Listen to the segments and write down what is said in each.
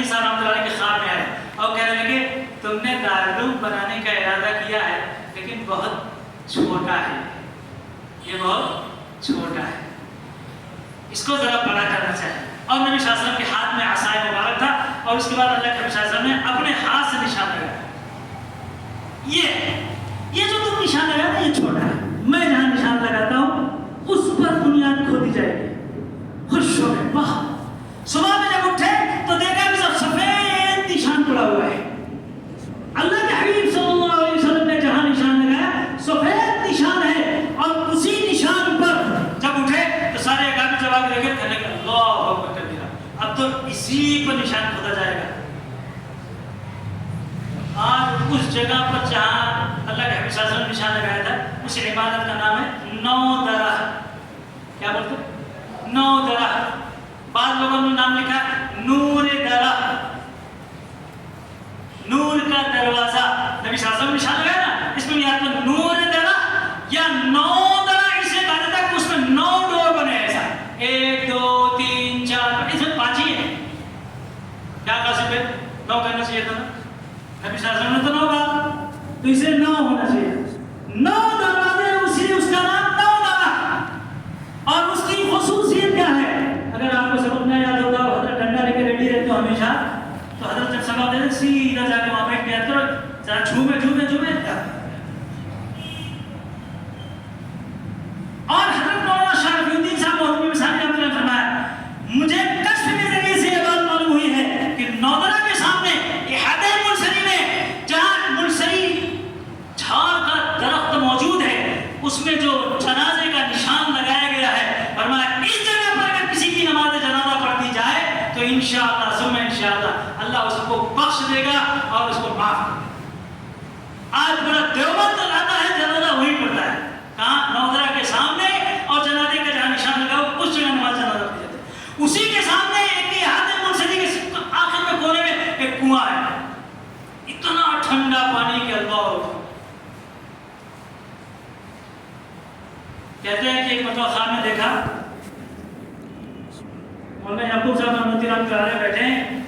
الدین صاحب رحمۃ اللہ علیہ کے خواب میں آئے اور کہنے لگے تم نے دارالعلوم بنانے کا ارادہ کیا ہے لیکن بہت چھوٹا ہے، یہ بہت چھوٹا ہے، اس کو ذرا بڑا کرنا چاہیے۔ اور نبی صلی اللہ علیہ وسلم کے ہاتھ میں عصا مبارک تھا اور اس کے بعد اللہ کے نبی صلی اللہ علیہ وسلم نے اپنے ہاتھ سے نشان لگایا، یہ جو تم نشان لگایا نا یہ چھوٹا ہے، میں جہاں نشان لگاتا ہوں اس پر بنیاد کھودی جائے گی۔ خوش ہو گئے، واہ۔ صبح میں جب اٹھے تو دیکھا کہ سب سفید نشان پڑا ہوا ہے۔ اللہ کے حبیب صلی اللہ علیہ وسلم نے جہاں نشان لگایا سفید نشان ہے، اور اسی نشان پر جب اٹھے تو سارے اکابر جب آگے دیکھے کہنے لگے اللہ اکبر کبیرہ، اب تو اسی پر نشان کھودا جائے گا۔ آج اس جگہ پر جہاں اللہ کے حبیب صلی اللہ علیہ وسلم نے نشان لگایا تھا اس عبادت کا نام ہے نو درہ۔ کیا بولتے؟ نو درہ۔ بعض لوگوں نے نام لکھا نور درہ، نور کا دروازہ۔ نبی صلی اللہ علیہ وسلم نے نشان لگایا نا، اس میں یاد کرو نور درہ یا نو درہ، اسے کہا جاتا ہے کہ اس میں 9 ڈور بنے، ایسا 1 2 3 4، اس میں 5 ہی ہے۔ کیا کہا سے 9 کرنا چاہیے تھا نا، نبی صلی اللہ علیہ وسلم نے تو 9 کہا، تو اسے 9 ہونا چاہیے۔ 9 دروازے، اسی اس کا نام 9 درہ۔ اور اس کی خصوصیت کیا ہے؟ اگر آپ کو سبق نہ یاد ہوگا، حضرت ڈنڈا لے کے ریڈی رہتے ہو ہمیشہ، تو حضرت جب سبق دے سیدھا جا کے وہاں پہ یاد کرو، ذرا جھومے جھومے جھومے۔ اور حضرت مولانا شرف الدین صاحب محتمی مثالی رحمۃ اللہ نے فرمایا مجھے کشف کے ذریعے سے یہ بات معلوم ہوئی ہے کہ نودرہ کے سامنے احاطہ منصری میں جہاں منصری جھاڑ کا درخت موجود ہے اس میں جو جنازے کا نشان لگایا گیا ہے، فرمایا اس جگہ پر اگر کسی کی نماز جنازہ پڑھ دی جائے تو انشاءاللہ ثم انشاءاللہ اللہ اس کو بخش دے گا اور اس کو معاف کرے گا۔ آج بڑا دیوبند آتا ہے جنازہ وہی پڑتا ہے، کہاں؟ نودرہ کے سامنے، اور جنازے کا جہاں نشان لگا اس جگہ نماز جنازہ پڑھ جاتے ہیں۔ اسی کے سامنے ایک احاطہ منصری کے آخر میں کونے میں ایک کنواں ہے، اتنا ٹھنڈا پانی کہ اللہ۔ کہتے ہیں کہ ایک مرتبہ خواب میں دیکھا مولانا یعقوب صاحب رحمۃ اللہ علیہ بیٹھے ہیں،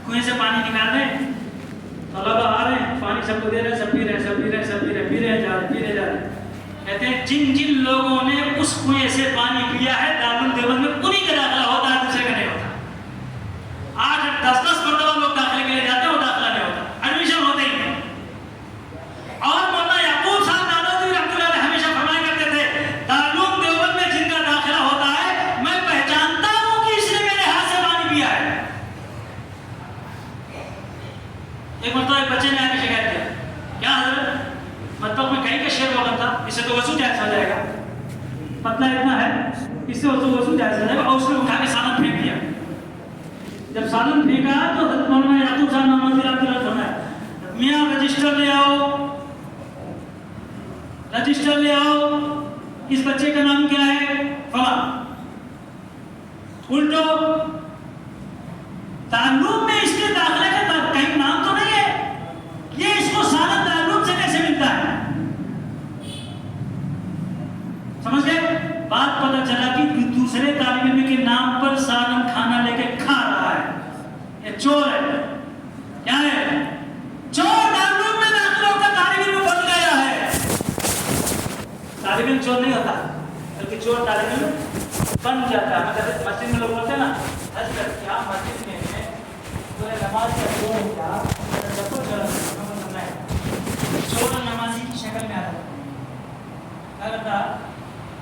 کنویں سے پانی نکال رہے ہیں، طلبہ آ رہے ہیں، پانی سب کو دے رہے ہیں، سب پی رہے ہیں، سب پی رہے ہیں، سب پی رہے ہیں، پی رہے جا رہے ہیں۔ کہتے ہیں جن جن لوگوں نے اس کنویں سے پانی پیا ہے دارالعلوم دیوبند میں انہی کا داخلہ ہوتا ہے، دوسرے کا نہیں ہوتا۔ 8-10 مرتبہ لوگ داخلے کے لیے جاتے ہیں، وہ داخلہ نہیں ہوتا، ایڈمیشن ہوتا ہی نہیں۔ اور مولانا یعقوب صاحب نانوتوی رحمۃ اللہ علیہ ہمیشہ فرمایا کرتے تھے دارالعلوم دیوبند میں جن کا داخلہ ہوتا ہے میں پہچانتا ہوں کہ اس نے میرے ہاتھ سے پانی پیا ہے۔ ایک مرتبہ ایک بچے نے آ کے شکایت کیا، کیا حضرت مطلب میں کہیں کا شیر وقت تھا، اس سے تو وضو جائز ہو جائے گا، پتلا اتنا ہے اس سے وضو جائز ہو جائے گا، اور اس نے اٹھا کے سالن پھینک دیا۔ جب سالن پھینکا تو حضرت مولانا یعقوب صاحب نانوتوی رحمۃ اللہ علیہ فرمایا میاں رجسٹر لے آؤ، رجسٹر لے آؤ، اس بچے کا نام کیا ہے؟ فلاں۔ الٹو دارالعلوم میں اس کے داخلے کا کہیں نام تو نہیں ہے، یہ اس کو سالن دارالعلوم سے کیسے ملتا ہے؟ سمجھ گئے؟ بات پتہ چلا کہ دوسرے طالب علم کے نام پر سالن کھانا لے کے کھا رہا ہے، یہ چور ہے۔ کیا ہے؟ چور دارالعلوم میں داخل ہو کر طالب علم بن گیا ہے۔ طالب علم چور نہیں ہوتا بلکہ چور طالب علم بن جاتا ہے۔ مسجد میں لوگ بولتے ہیں نا حضرت کیا مسجد میں نماز کا چور ہو گیا، چور نمازی کی شکل میں آ رہا ہے،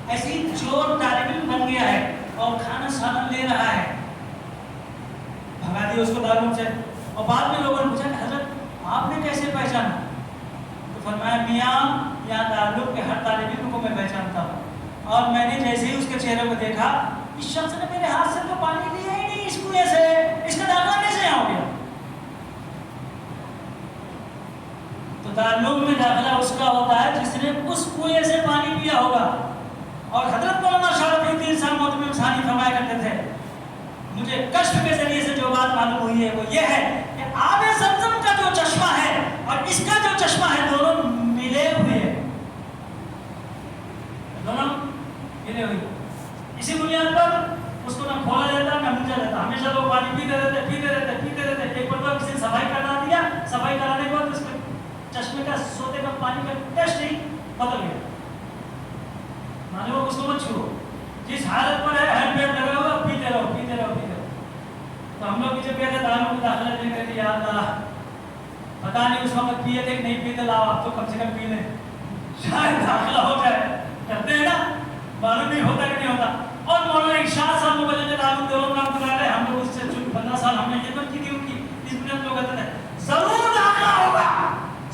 ایسی چور طالب علم بن گیا ہے اور کھانا سالن لے رہا ہے، بھگا دیا اس کو دارالعلوم سے۔ اور بعد میں لوگوں نے پوچھا کہ حضرت آپ نے کیسے پہچانا؟ تو فرمایا میاں یہاں دارالعلوم کے ہر طالب علم کو میں پہچانتا ہوں، اور میں نے جیسے ہی اس کے چہرے کو دیکھا اس شخص نے میرے ہاتھ سے تو پانی لیا ہی نہیں، اس کنویں سے اس کا داخلہ کیسے ہو گیا؟ تو دارالعلوم میں داخلہ اس کا ہوتا ہے جس نے اس کنویں سے پانی پیا ہوگا۔ اور حضرت مولانا شرف الدین صاحب محتمی مثالی فرمایا کرتے تھے مجھے کشف کے ذریعے سے جو بات معلوم ہوئی ہے وہ یہ ہے کہ آب زمزم کا جو چشمہ ہے اور اس کا جو چشمہ ہے دونوں ملے ہوئے ہیں، دونوں ملے ہوئے۔ اسی بنیاد پر اس کو نہ کھولا جاتا نہ مونجا جاتا، ہمیشہ لوگ پانی پیتے رہتے پیتے رہتے پیتے رہتے، بسنے کا سوتے کا پانی کا ٹیسٹ ہی بدل گیا. مانے وہ اس کو مت چھو, جس حالت پر ہے ہینڈ بیگ لگا ہوگا, پیتے رہو پیتے رہو پیتے رہو. تو ہم لوگ جب گئے تھے داروں میں داخلہ لے کر کے, یا اللہ پتا نہیں اس وقت پیے تھے کہ نہیں پیتے, لاؤ آپ تو کم سے کم پی لیں, شاید داخلہ ہو جائے. کرتے ہیں نا, معلوم نہیں ہوتا کہ نہیں ہوتا. اور مولانا ارشاد صاحب مبلغ تعلیم دیوبند نام بتا رہے, ہم لوگ اس سے 15 سال ہم نے خدمت کی تھی ان کی. اس بنیاد لوگ کہتے تھے ضرور داخلہ ہوگا,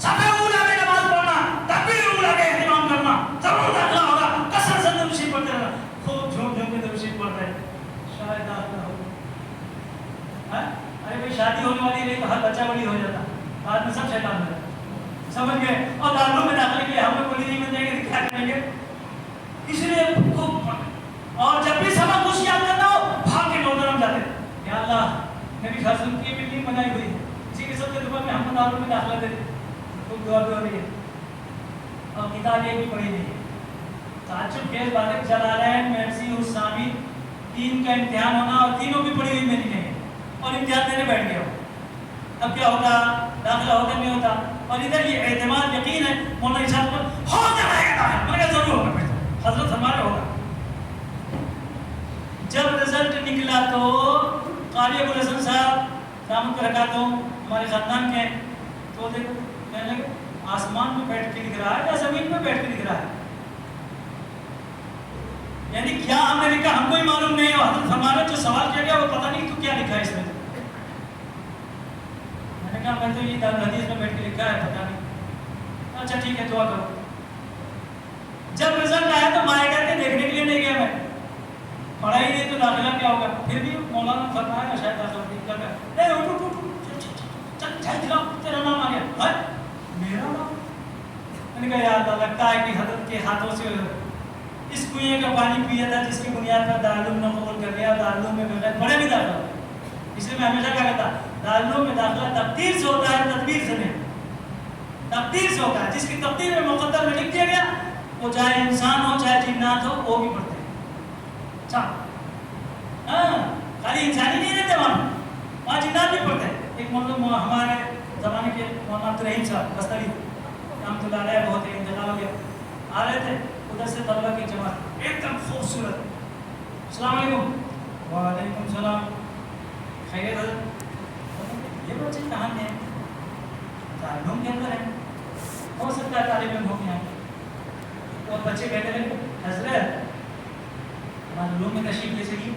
صفحے اولا میں نماز پڑھنا, تکبیر اولا کا اہتمام کرنا, ضرور داخلہ ہوگا. کثرت سے درود شریف پڑھتے رہنا, خوب جھوم جھوم کے درود شریف پڑھ رہے, شاید داخلہ ہوگا. ارے بھائی شادی ہونے والی نہیں تو ہر بچہ بڑی ہو جاتا, بعد میں سب شیطان ہو جاتا, سمجھ گئے. اور داروں میں داخلے کے لیے ہم لوگ کوئی نہیں مل جائیں گے, کیا کریں گے. اس لیے خوب پڑھیں. اور جب بھی سبق کچھ یاد کرنا ہو بھاگ کے نوڈر ہم جاتے ہیں, یا اللہ نبی حضرت کی بلڈنگ بنائی ہوئی ہے, اسی کے سب کے دعا میں ہم کو داروں میں داخلہ دے دیں, خوب دعا بھی ہو رہی ہے. اور کتاب ایک بھی پڑھی نہیں ہے. تعجب خیز باتیں چلا رہے ہیں. مرسی اور سامی 3 کا امتحان ہونا, اور تینوں بھی پڑھی ہوئی میری نہیں ہے, اور امتحان دینے بیٹھ گیا. اب کیا ہوتا, داخلہ ہوتا نہیں ہوتا. اور ادھر یہ اعتماد یقین ہے مولانا ارشاد پر ہو جائے گا, میں نے ضرور ہوگا, حضرت ہمارے ہوگا. جب رزلٹ نکلا تو قاری ابو الحسن صاحب رحمت برکاتہ ہمارے خاندان کے, تو دیکھو کہنے لگے آسمان میں بیٹھ کے لکھ رہا ہے یا زمین میں بیٹھ کے لکھ رہا ہے. یعنی کیا ہم نے لکھا ہم کو ہی معلوم نہیں ہے. حضرت ہمارے جو سوال کیا گیا وہ پتہ نہیں تو کیا لکھا ہے اس میں. میں نے کہا میں تو یہ دار حدیث میں بیٹھ کے لکھا ہے, پتہ نہیں. اچھا ٹھیک ہے دعا کرو. جب رزلٹ آیا تو مائیں کہتے دیکھنے کے لیے نہیں گیا, میں پڑھا ہی نہیں تو داخلہ کیا ہوگا. پھر بھی مولانا نے فرمایا شاید داخلہ نہیں کر گیا. اے اٹھ اٹھ اٹھ چل چل چلا, تیرا نام آ گیا. ہے میرا نام. میں نے کہا یاد لگتا ہے کہ حضرت کے ہاتھوں سے اس کنویں کا پانی پیا تھا جس کی بنیاد پر دارالعلوم نے قبول کر لیا. دارالعلوم میں بغیر پڑھے بھی داخلہ ہو. اس لیے میں ہمیشہ کہا کرتا دارالعلوم میں داخلہ تقدیر سے ہوتا ہے, تدبیر سے نہیں. تقدیر سے ہوتا ہے. جس کی تقدیر میں مقدر میں لکھ دیا گیا, وہ چاہے انسان ہو چاہے جنات ہو وہ بھی پڑھتے ہیں. اچھا ہاں, خالی انسانی نہیں رہتے وہاں جنات بھی پڑھتے ہیں. ایک ہمارے زمانے کے مولانا عبد الرحیم صاحب بستری رحمۃ اللہ علیہ, بہت ہی انتقال ہو گیا, آ رہے تھے ادھر سے طلبہ کی جماعت ایک دم خوبصورت. السلام علیکم. وعلیکم السلام. خیریت حضرت؟ یہ بچے کہاں ہیں؟ دارالعلوم کے اندر ہیں, ہو سکتا ہے طالب علم ہو گیا. اور بچے کہتے رہے حضرت دارالعلوم میں تشریف لے چلیے,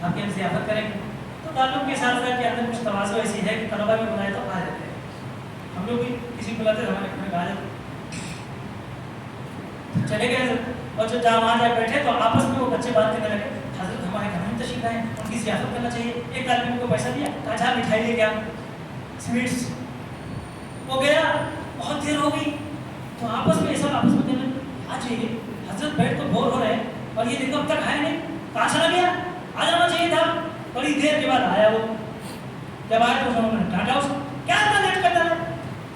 آپ کی ہم ضیافت کریں گے. تو دارالعلوم کے ساتھ کے اندر کچھ تواضع ایسی ہے کہ طلبہ بھی بلائے تو آ جاتے ہیں. ہم لوگ بھی کسی کو بلاتے ہمارے گھر میں آ جاتے, چلے گئے. اور جو جہاں وہاں جا بیٹھے تو آپس میں وہ بچے بات کرنے لگے, حضرت ہمارے گھر میں تشریف لائے, ان کی ضیافت کرنا چاہیے. ایک طالب علم کو پیسہ دیا, کہا جا مٹھائی لے گیا, سویٹس. وہ گیا, بہت دیر ہو گئی, تو آپس میں ایسا آپس میں کہنے آ جائیے, حضرت بیٹھ تو بور ہو رہے ہیں اور یہ دیکھو اب تک آئے نہیں, کہاں چلا گیا, آ جانا چاہیے تھا. بڑی دیر کے بعد آیا وہ. جب آیا تو انہوں نے ڈانٹا اس کو, کیا اتنا لیٹ کرتا ہے,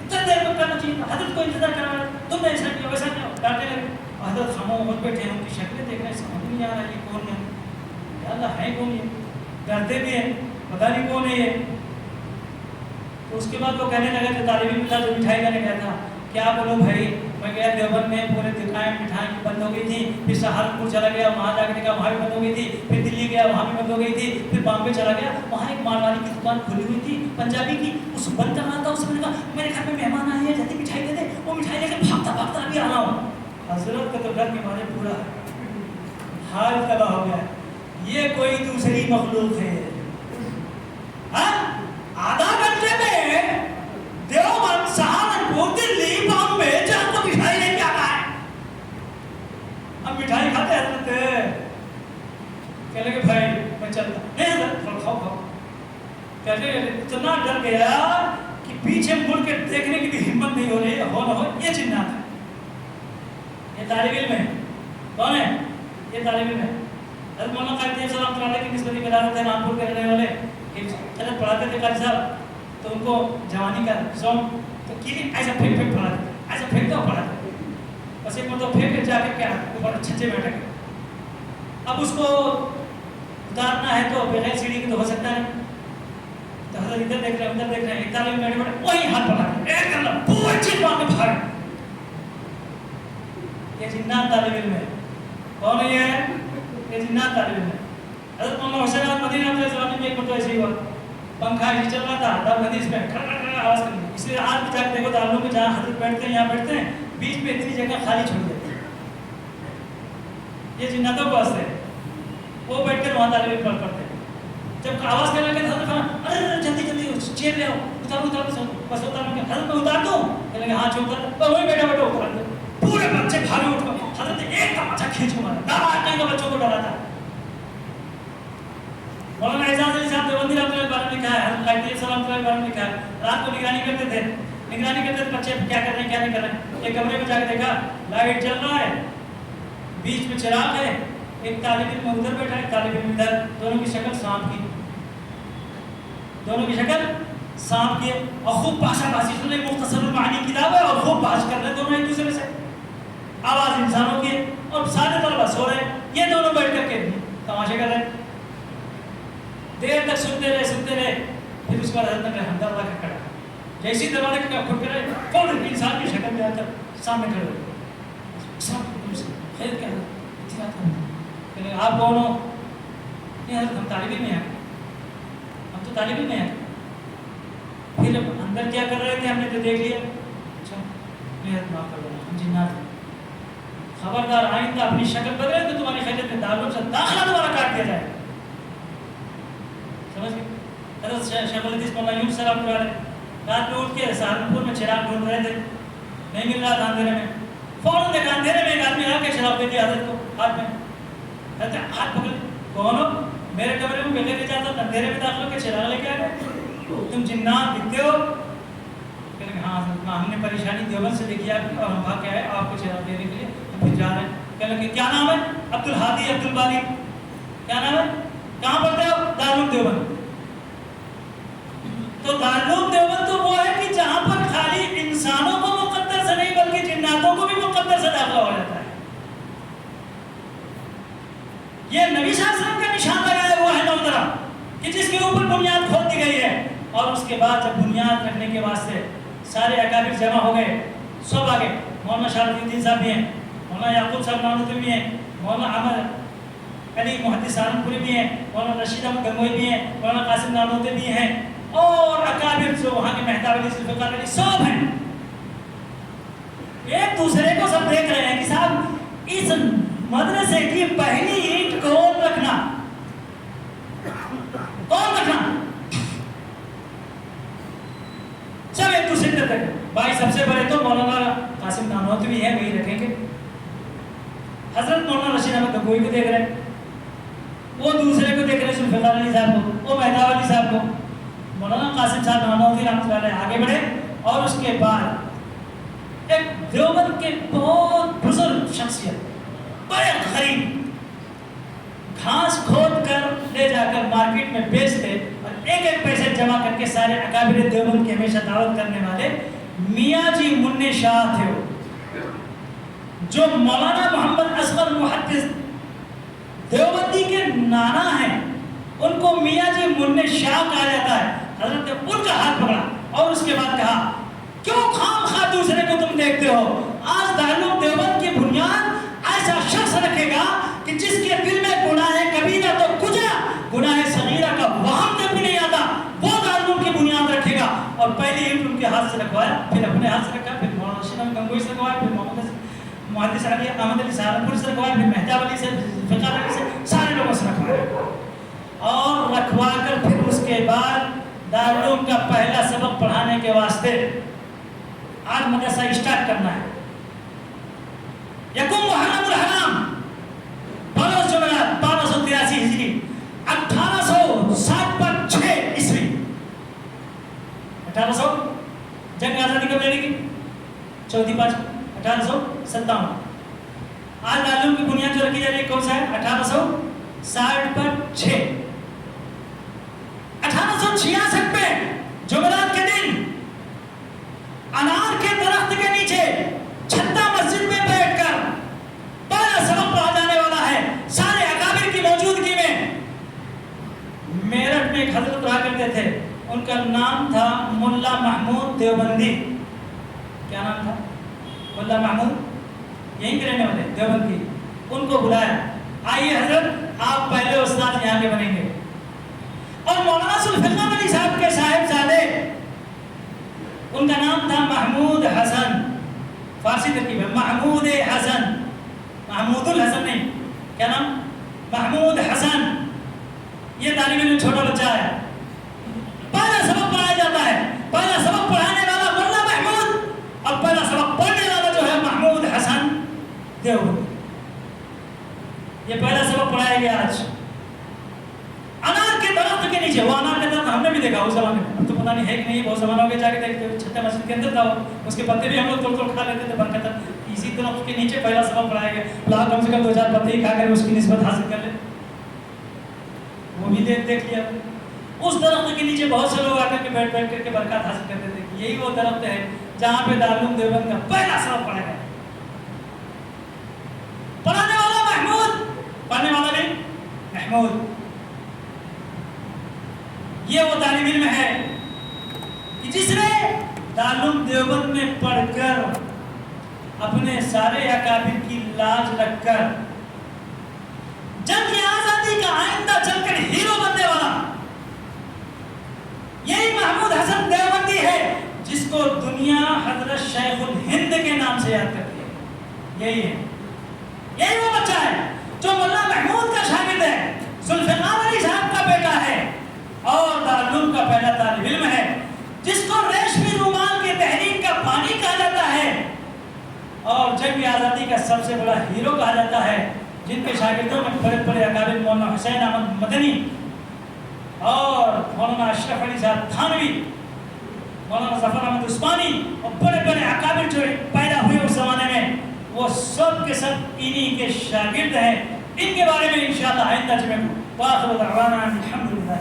اتنا دیر میں کرنا چاہیے تھا, حضرت کو انتظار کرا رہا ہے, تم نے ایسا کیا ویسا کیا. ڈانٹے لگے. حضرت خاموش بیٹھے ہیں, ان کی شکلیں دیکھ رہے ہیں, سمجھ نہیں آ رہا ہے یہ کون ہے, یا اللہ ہے کون یہ, ڈرتے بھی ہیں پتہ نہیں کون ہے یہ. تو اس کے بعد وہ کہنے لگا جو طالب علم تھا جو مٹھائی لانے گیا تھا, کیا بولوں بھائی, میں گیا دیوبند میں پورے دکانیں مٹھائی بند ہو گئی تھی, پھر سہارنپور چلا گیا, وہاں جا کے دیکھا وہاں بھی بند ہو گئی تھی, پھر دلی گیا وہاں بھی بند ہو گئی تھی, پھر بامبے چلا گیا, وہاں ایک مارواڑی کی دکان کھلی ہوئی تھی پنجابی کی, اس کو بند کرنا تھا. اس نے کہا میرے گھر میں مہمان آئے ہیں, جلدی مٹھائی دے دے, وہ مٹھائی لے کے بھاگتا بھاگتا ابھی آ رہا ہوں. حضرت کا تو ڈر کے مارے پورا حال تباہ ہو گیا, یہ کوئی دوسری مخلوق ہے. آدھا گھنٹے میں دیوبند, سہارنپور, دلی, بامبے جا تو مٹھائی لے کے آتا ہے. اب مٹھائی کھاتے حضرت, کہنے لگے بھائی میں چلتا نہیں حضرت, کھاؤ کھاؤ. کہتے اتنا ڈر گیا کہ پیچھے مڑ کے دیکھنے کی بھی ہمت نہیں ہو رہی, ہو نہ ہو یہ جنات ہے. یہ طالب علم ہے, کون ہے یہ طالب علم ہے. حضرت مولانا قائد السلام تعالیٰ کی نسبت قدارت ہے, رامپور کے رہنے والے. حضرت پڑھاتے تھے قاری صاحب, تو ان کو جوانی کا شوق, تو کیلیں ایسا پھینک پھینک پڑھاتے, ایسا پھینکتا پڑھاتے, بس ایک مرتبہ پھینک کے جا کے کیا اوپر چھچے بیٹھے. اب اس کو اتارنا ہے تو بغیر سیڑھی کی تو ہو سکتا ہے, تو حضرت ادھر دیکھ رہے ہیں ادھر دیکھ رہے ہیں، ایک طالب بیٹھے بیٹھے وہی ہاتھ پکڑا ایک کرنا پورا چیز مار کے بھاگ. یہ جنات طالب علم ہے. کون ہے یہ جنات طالب علم ہے. حضرت مولانا حسین احمد مدنی رحمۃ اللہ علیہ میں ایک مرتبہ ایسے ہی ہوا، پنکھا ایسے چل رہا تھا، دار حدیث میں کھڑ کھڑ کھڑ آواز کرنی. اس لیے آج بھی جا کے دیکھو دارالعلوم میں جہاں حضرت بیٹھتے ہیں یہاں بیٹھتے ہیں بیچ میں اتنی جگہ خالی چھوڑ دیتے ہیں. یہ جناتوں کو واسطے ہے، وہ بیٹھ کر وہاں طالب علم پڑھتے ہیں. جب آواز کرنے لگے حضرت فرمایا ارے جلدی جلدی چیئر لے آؤ، اتارو اتارو بس اتارو. حضرت میں اتار دوں کہنے لگے ہاں چھوڑ کر وہی بیٹھا بیٹھا اتار دو. پورے بچے بھاگے اٹھ کر حضرت نے ایک تماچا کھینچ کو مارا. ڈرا کہیں گے بچوں کو ڈرا تھا. مولانا اعجاز علی صاحب دیوبندی رحمۃ اللہ علیہ بارے میں لکھا ہے، حضرت قائد صلی اللہ علیہ وسلم نے لکھا ہے رات کو نگرانی کرتے تھے بچے کیا کر رہے ہیں کیا نہیں کر رہے ہیں. ایک کمرے میں جا کے دیکھا لائٹ جل رہا ہے، بیچ میں چراغ ہے، ایک طالب علم ادھر بیٹھا ہے ایک طالب علم ادھر، دونوں کی شکل سانپ کی، دونوں کی شکل سانپ کی اور خوب بھاشا بازی سن رہے. مختصر المعانی کتاب ہے اور خوب بحث کر رہے دونوں ایک دوسرے سے، آواز انسانوں کی اور سارے طلبہ سو رہے ہیں، یہ دونوں بیٹھ کر کے تماشے کر رہے ہیں. دیر تک سنتے رہے. پھر اس کے بعد حضرت نے حمد اللہ کا کھڑا جیسی دروازے کا کھل کر فوراً انسان کی شکل میں آ کر سامنے کھڑے ہوئے. خیر کیا کہ آپ کون ہو؟ نہیں حضرت ہم طالب علم ہیں، ہم تو طالب علم ہیں. پھر اندر کیا کر رہے تھے ہم نے تو دیکھ لیا. اچھا نہیں معاف کر دینا ہم جنات ہیں، خبردار آئندہ اپنی شکل بدلے تو تمہاری خیریت میں دارالعلوم سے داخلہ دوبارہ کاٹ دیا جائے. سمجھ گئے؟ حضرت شیخ الحدیث مولانا یونس صاحب رات میں اٹھ کے سہارنپور میں چراغ ڈھونڈ رہے تھے، نہیں مل رہا تھا اندھیرے میں. فوراً دیکھا اندھیرے میں ایک آدمی آ کے شراب دے دیا حضرت کو ہاتھ میں. حضرت ہاتھ پکڑ کون ہو؟ میرے کمرے میں بغیر اجازت اندھیرے میں داخل ہو کے چراغ لے کے آ گئے، تم جنات دکھتے ہو؟ کہ ہاں حضرت ہم نے پریشانی دیوبند سے دیکھی آپ کی اور ہم بھاگ کے آئے آپ کو چراغ دینے کے لیے پھر جا رہے ہیں. کہنے لگے کیا نام ہے؟ عبدالہادی عبدالباری. کیا نام ہے؟ کہاں پڑھتے ہو؟ دارالعلوم دیوبند. تو دارالعلوم دیوبند تو وہ ہے کہ جہاں پر خالی انسانوں کو مقدر سے نہیں بلکہ جناتوں کو بھی مقدر سے داخلہ ہو جاتا ہے. یہ نبی صلی اللہ علیہ وسلم کا نشان لگایا ہوا ہے نوترا کہ جس کے اوپر بنیاد کھود دی گئی ہے. اور اس کے بعد جب بنیاد رکھنے کے واسطے سارے اکابر جمع ہو گئے، سب آگے مولانا شارف الدین صاحب بھی ہیں، مولانا یعقوب صاحب نانوتوی بھی ہیں، مولانا احمد علی محدث سہارنپوری بھی ہیں، مولانا رشید احمد گنگوئی بھی ہیں، مولانا قاسم نانوتوی بھی ہیں اور اکابر جو وہاں کے مہتاب علی ذوالفقار علی سب ہیں. ایک دوسرے کو سب دیکھ رہے ہیں کہ صاحب اس مدرسے کی پہلی اینٹ کون رکھنا، کون رکھنا. سب ایک دوسرے کو دیکھ بھائی سب سے بڑے تو مولانا قاسم نانوتوی ہیں وہی رکھیں گے. حضرت مولانا رشید احمد گنگوئی کو دیکھ رہے ہیں، وہ دوسرے کو دیکھ رہے ہیں ذوالفقار علی صاحب کو، وہ مہتاب علی صاحب کو. مولانا قاسم صاحب نانوتوی رحمۃ اللہ علیہ آگے بڑھے اور اس کے بعد ایک دیوبند کے بہت بزرگ شخصیت بڑے غریب گھاس کھود کر لے جا کر مارکیٹ میں بیچتے اور ایک ایک پیسے جمع کر کے سارے اکابر دیوبند کی ہمیشہ دعوت کرنے والے میاں جی منی شاہ تھے. وہ جو مولانا محمد اصغر محدث دیوبندی کے نانا ہیں ان کو میاں جی منی شاہ کہا جاتا ہے. حضرت نے ان کا ہاتھ پکڑا اور اس کے بعد کہا کیوں خام خواہ دوسرے کو تم دیکھتے ہو؟ آج دارالعلوم دیوبند کی بنیاد ایسا شخص رکھے گا کہ جس کے دل میں گناہ کبیرہ تو کجا گناہ صغیرہ کا وہم تک بھی نہیں آتا، وہ دارالعلوم کی بنیاد رکھے گا. اور پہلی اینٹ ان کے ہاتھ سے رکھوایا، پھر اپنے ہاتھ سے رکھا، پھر مولانا رشید احمد گنگوئی سے رکھوایا، پھر محدث علی احمد علی سہارنپور سے رکھوایا، پھر مہتاب علی سے، ذوالفقار علی سے، سارے لوگوں سے رکھوایا. اور رکھوا کر پھر اس کے بعد دارالعلوم کا پہلا سبق پڑھانے کے واسطے آج مدرسہ اسٹارٹ کرنا ہے. یکم محرم الحرام 1283 ہجری 1860 پر 6 عیسوی 1800 جنگ آزادی کب لڑی گئی؟ 1857. آج دارالعلوم کی بنیاد جو رکھی جا رہی ہے کون سا ہے؟ 1860 پر 6. 1866 میں جمعرات کے دن انار کے درخت کے نیچے چھتا مسجد میں بیٹھ کر پہلا سبق پڑھا جانے والا ہے سارے اکابر کی موجودگی میں. میرٹھ میں ایک حضرت رہا کرتے تھے ان کا نام تھا ملا محمود دیوبندی. کیا نام تھا؟ ملا محمود، یہیں کے رہنے والے دیوبندی. ان کو بلایا، آئیے حضرت آپ پہلے استاد یہاں کے بنیں گے. اور مولانا ذوالفقار علی صاحب کے صاحبزادے، ان کا نام تھا محمود حسن. فارسی ترکیب ہے محمود حسن، محمود الحسن نہیں. کیا نام؟ محمود حسن. یہ طالب علم چھوٹا بچہ ہے، پہلا سبق پڑھایا جاتا ہے. پہلا سبق پڑھانے والا ملا محمود، اور پہلا سبق پڑھنے والا جو ہے محمود حسن دیوبندی. یہ پہلا سبق پڑھایا گیا آج انار کے درخت کے نیچے. وہ انار کے درخت ہم نے بھی دیکھا اس زمانے میں، اب تو پتہ نہیں ہے کہ نہیں، بہت زمانہ ہو گیا جا کے دیکھتے. چھٹا مسجد کے اندر تھا وہ، اس کے پتے بھی ہم لوگ توڑ کھا لیتے تھے برکتاً. اسی درخت کے نیچے پہلا سبق پڑھایا گیا. لا کم سے کم 2-4 پتے ہی کھا کر اس کی نسبت حاصل کر لے. وہ بھی دیکھ لیا. اس درخت کے نیچے بہت سے لوگ آ کر کے بیٹھ کر کے برکات حاصل کرتے تھے. یہی وہ درخت ہے جہاں پہ دارالعلوم دیوبند کا پہلا سبق پڑھا گیا. پڑھانے والا محمود، پڑھنے والا بھی محمود. یہ وہ طالب علم ہے کہ جس نے دارالعلوم دیوبند میں پڑھ کر اپنے سارے اکابر کی لاج رکھ کر جنگ آزادی کا آئندہ چل کر ہیرو بننے والا یہی محمود حسن دیوبندی ہے، جس کو دنیا حضرت شیخ الہند کے نام سے یاد کرتی ہے. یہی ہے، یہی وہ بچہ ہے جو ملا محمود کا شاگرد ہے، ذوالفقار علی صاحب کا بیٹا ہے، اور دارالعلوم کا پہلا طالب علم ہے، جس کو ریشمی رومال کے تحریک کا بانی کہا جاتا ہے اور جنگ آزادی کا سب سے بڑا ہیرو کہا جاتا ہے. جن کے شاگردوں میں بڑے بڑے اکابر مولانا حسین احمد مدنی اور مولانا اشرف علی صاحب تھانوی، مولانا ظفر احمد عثمانی اور بڑے بڑے اکابر جو پیدا ہوئے اس زمانے میں، وہ سب کے سب انہی کے شاگرد ہیں. ان کے بارے میں انشاءاللہ آئندہ جمعہ کو. وآخر دعوانا الحمدللہ.